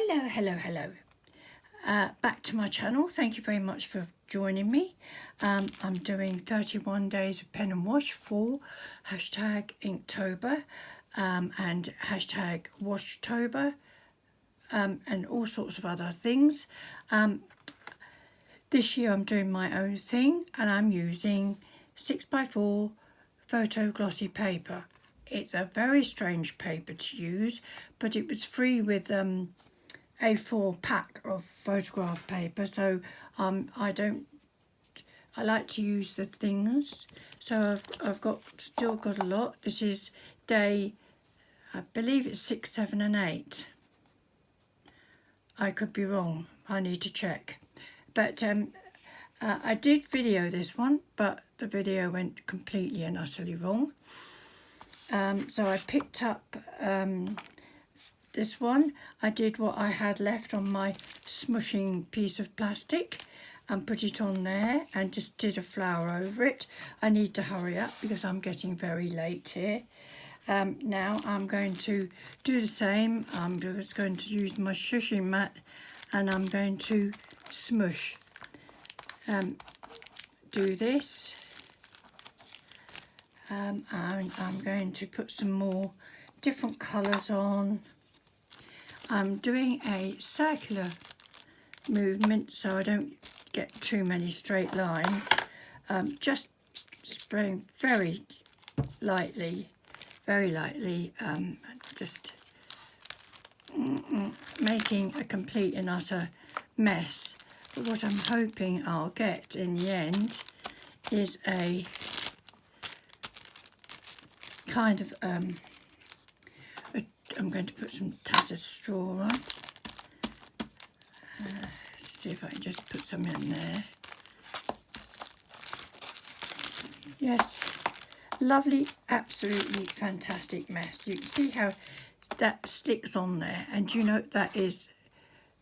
Hello. Back to my channel. Thank you very much for joining me. I'm doing 31 days of pen and wash for hashtag Inktober and hashtag Washtober and all sorts of other things. This year I'm doing my own thing and I'm using 6x4 photo glossy paper. It's a very strange paper to use, but it was free with A4 pack of photograph paper, so I like to use the things. So I've still got a lot. This is day, I believe it's 6, 7 and 8. I could be wrong, I need to check. But I did video this one, but the video went completely and utterly wrong. So I picked up this one. I did what I had left on my smooshing piece of plastic and put it on there and just did a flower over it. I need to hurry up because I'm getting very late here. Now I'm going to do the same. I'm just going to use my shushing mat and I'm going to smoosh. Do this. And I'm going to put some more different colours on. I'm doing a circular movement so I don't get too many straight lines. Just spraying very lightly, just making a complete and utter mess. But what I'm hoping I'll get in the end is a kind of I'm going to put some tattered straw on. See if I can just put some in there. Yes, lovely, absolutely fantastic mess. You can see how that sticks on there, and you know that is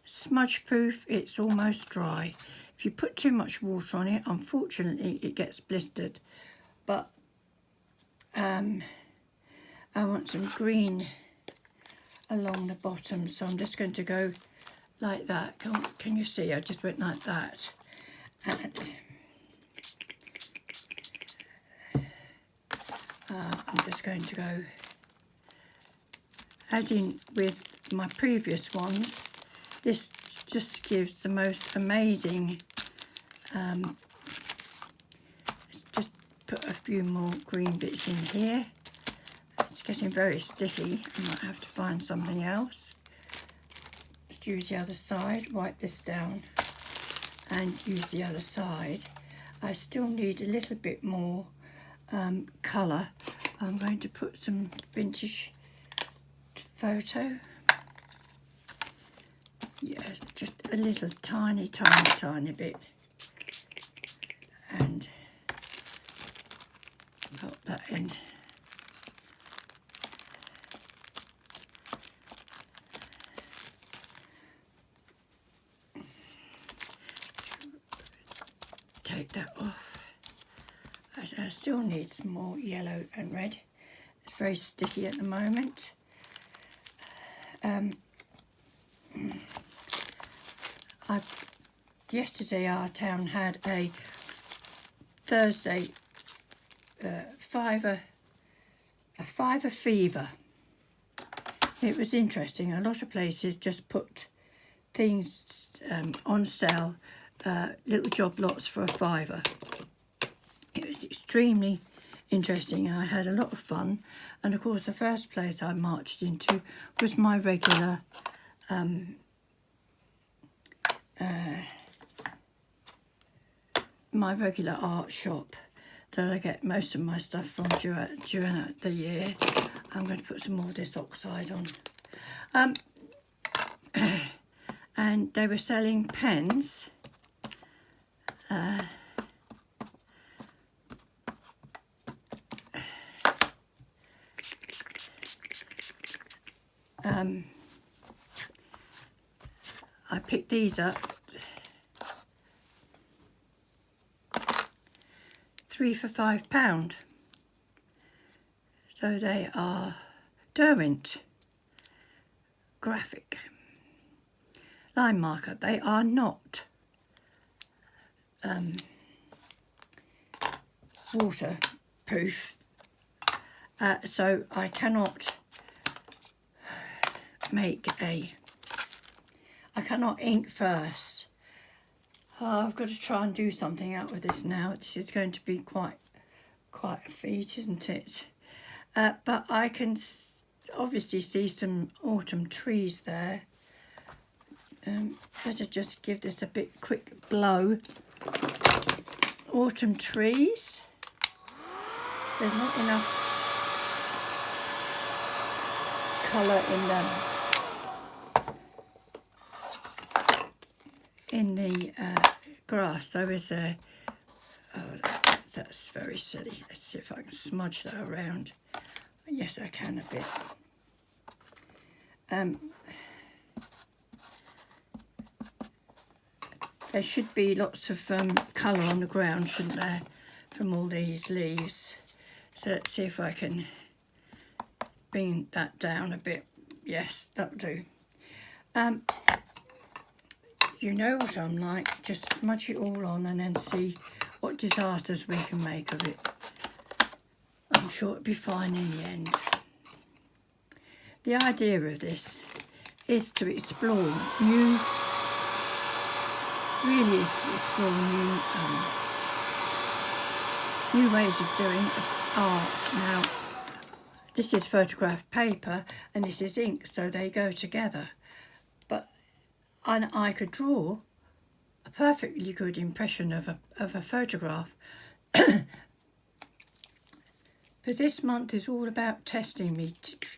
smudge proof. It's almost dry. If you put too much water on it, unfortunately it gets blistered. But I want some green along the bottom, so I'm just going to go like that. Can you see? I just went like that. And I'm just going to go, as in with my previous ones, this just gives the most amazing, let's just put a few more green bits in here. It's getting very sticky. I might have to find something else. Let's use the other side, wipe this down and use the other side. I still need a little bit more colour. I'm going to put some vintage photo. Yeah, just a little tiny bit. And put that in. Take that off. I still need some more yellow and red. It's very sticky at the moment. Yesterday our town had a Thursday a fiver fever. It was interesting. A lot of places just put things on sale, little job lots for a £5. It was extremely interesting. I had a lot of fun, and of course the first place I marched into was my regular art shop that I get most of my stuff from during the year. I'm going to put some more of this oxide on. And they were selling pens. I picked these up, 3 for £5. So they are Derwent graphic. line marker. They are not waterproof, so I cannot I cannot ink first. Oh, I've got to try and do something out with this now. This is going to be quite a feat, isn't it? But I can obviously see some autumn trees there. Better just give this a quick blow. Autumn trees. There's not enough colour in the grass. There is a... Oh, that's very silly. Let's see if I can smudge that around. Yes, I can a bit. There should be lots of colour on the ground, shouldn't there, from all these leaves. So let's see if I can bring that down a bit. Yes, that'll do. You know what I'm like. Just smudge it all on and then see what disasters we can make of it. I'm sure it'll be fine in the end. The idea of this is to explore new ways of doing art. Now, this is photographed paper and this is ink, so they go together. But I could draw a perfectly good impression of a photograph. But this month is all about testing me,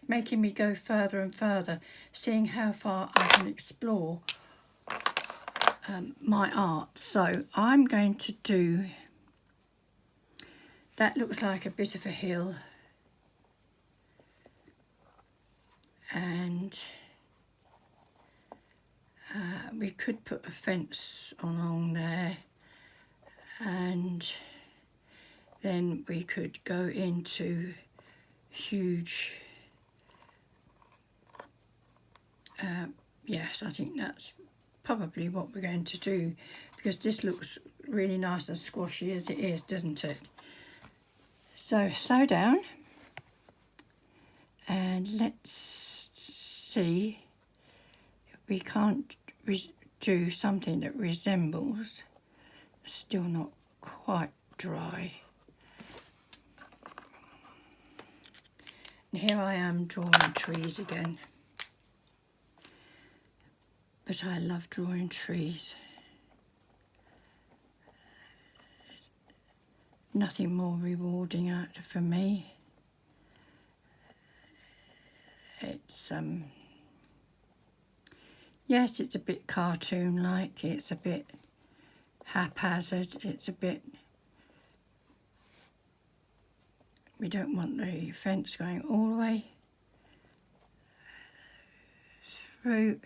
making me go further and further, seeing how far I can explore my art. So I'm going to do, that looks like a bit of a hill, and we could put a fence along there, and then we could go into huge, yes, I think that's probably what we're going to do, because this looks really nice and squashy as it is, doesn't it? So slow down and let's see if we can't do something that resembles, still not quite dry. And here I am drawing trees again. But I love drawing trees. Nothing more rewarding out for me. It's yes, it's a bit cartoon-like. It's a bit haphazard. It's a bit. We don't want the fence going all the way through.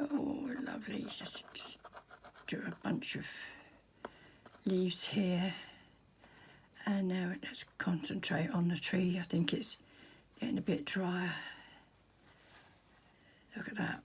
Oh, lovely. Just do a bunch of leaves here. And now let's concentrate on the tree. I think it's getting a bit drier. Look at that.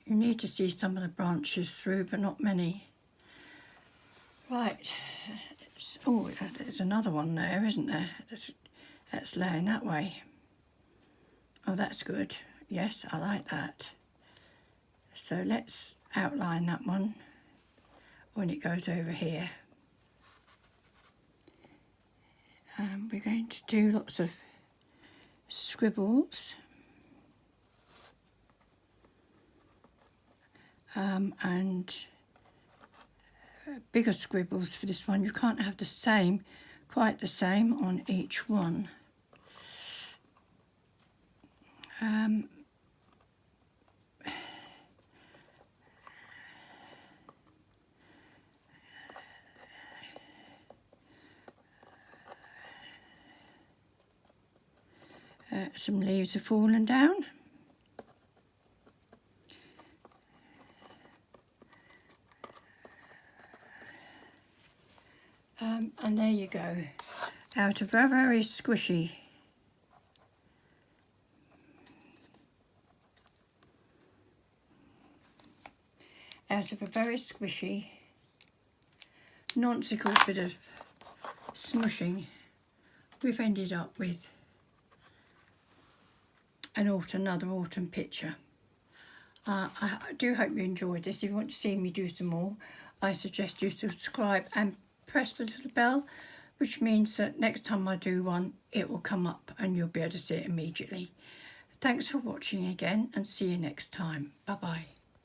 You need to see some of the branches through, but not many. Right. Oh, there's another one there, isn't there? That's laying that way. Oh, that's good. Yes, I like that. So let's outline that one when it goes over here. We're going to do lots of scribbles. And bigger scribbles for this one. You can't have the same, quite the same on each one. Some leaves have fallen down. And there you go, out of a very squishy nonsensical bit of smooshing, we've ended up with another autumn picture. I do hope you enjoyed this. If you want to see me do some more, I suggest you subscribe and press the little bell, which means that next time I do one, it will come up and you'll be able to see it immediately. Thanks for watching again, and see you next time. Bye bye.